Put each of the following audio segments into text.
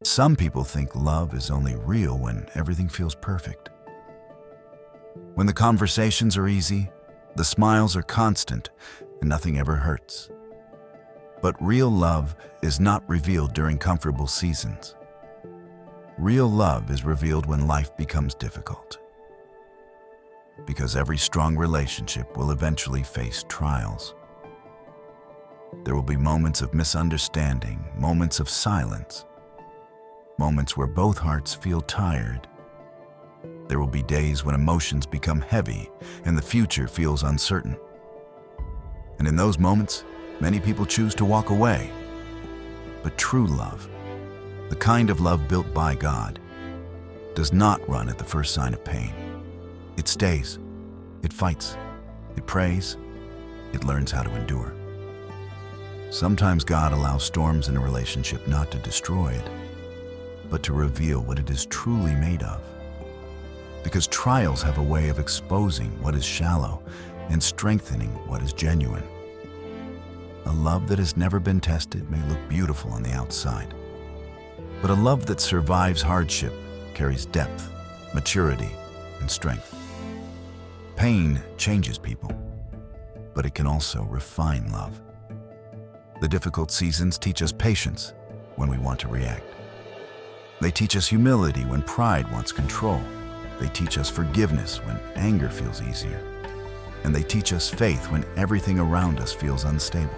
Some people think love is only real when everything feels perfect. When the conversations are easy, the smiles are constant, and nothing ever hurts. But real love is not revealed during comfortable seasons. Real love is revealed when life becomes difficult. Because every strong relationship will eventually face trials. There will be moments of misunderstanding, moments of silence, moments where both hearts feel tired. There will be days when emotions become heavy and the future feels uncertain. And in those moments, many people choose to walk away. But true love, the kind of love built by God, does not run at the first sign of pain. It stays, it fights, it prays, it learns how to endure. Sometimes God allows storms in a relationship not to destroy it, but to reveal what it is truly made of. Because trials have a way of exposing what is shallow and strengthening what is genuine. A love that has never been tested may look beautiful on the outside, but a love that survives hardship carries depth, maturity, and strength. Pain changes people, but it can also refine love. The difficult seasons teach us patience when we want to react. They teach us humility when pride wants control. They teach us forgiveness when anger feels easier. And they teach us faith when everything around us feels unstable.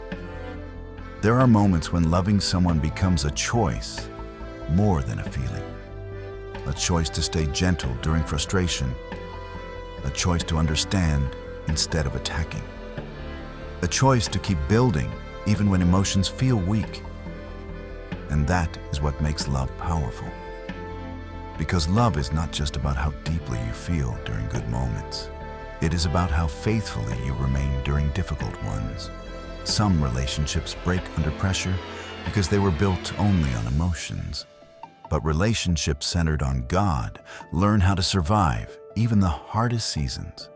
There are moments when loving someone becomes a choice more than a feeling. A choice to stay gentle during frustration. A choice to understand instead of attacking. A choice to keep building even when emotions feel weak. And that is what makes love powerful. Because love is not just about how deeply you feel during good moments. It is about how faithfully you remain during difficult ones. Some relationships break under pressure because they were built only on emotions. But relationships centered on God learn how to survive even the hardest seasons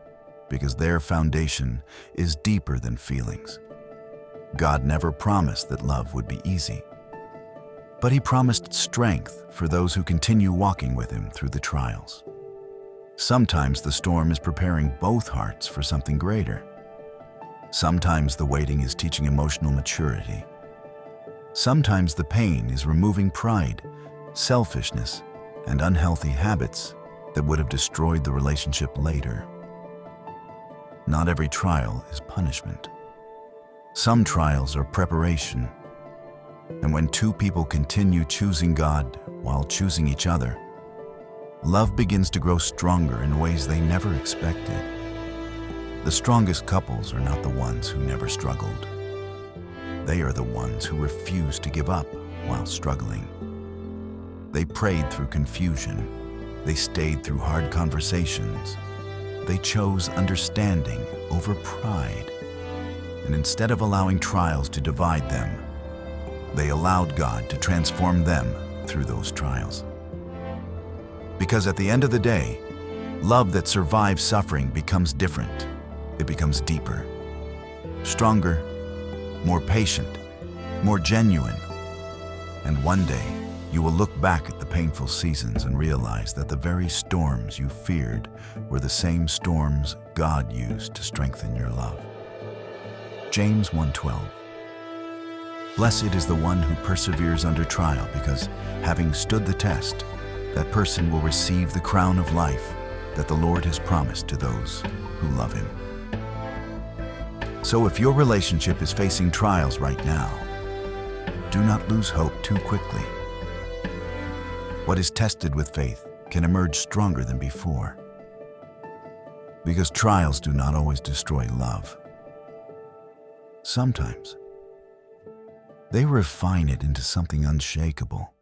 because their foundation is deeper than feelings. God never promised that love would be easy, but He promised strength for those who continue walking with Him through the trials. Sometimes the storm is preparing both hearts for something greater. Sometimes the waiting is teaching emotional maturity. Sometimes the pain is removing pride, selfishness, and unhealthy habits that would have destroyed the relationship later. Not every trial is punishment. Some trials are preparation. And when two people continue choosing God while choosing each other, love begins to grow stronger in ways they never expected. The strongest couples are not the ones who never struggled. They are the ones who refused to give up while struggling. They prayed through confusion. They stayed through hard conversations. They chose understanding over pride. And instead of allowing trials to divide them, they allowed God to transform them through those trials. Because at the end of the day, love that survives suffering becomes different. It becomes deeper, stronger, more patient, more genuine. And one day, you will look back at the painful seasons and realize that the very storms you feared were the same storms God used to strengthen your love. James 1:12. Blessed is the one who perseveres under trial, because having stood the test, that person will receive the crown of life that the Lord has promised to those who love Him. So if your relationship is facing trials right now, do not lose hope too quickly. What is tested with faith can emerge stronger than before. Because trials do not always destroy love. Sometimes they refine it into something unshakable.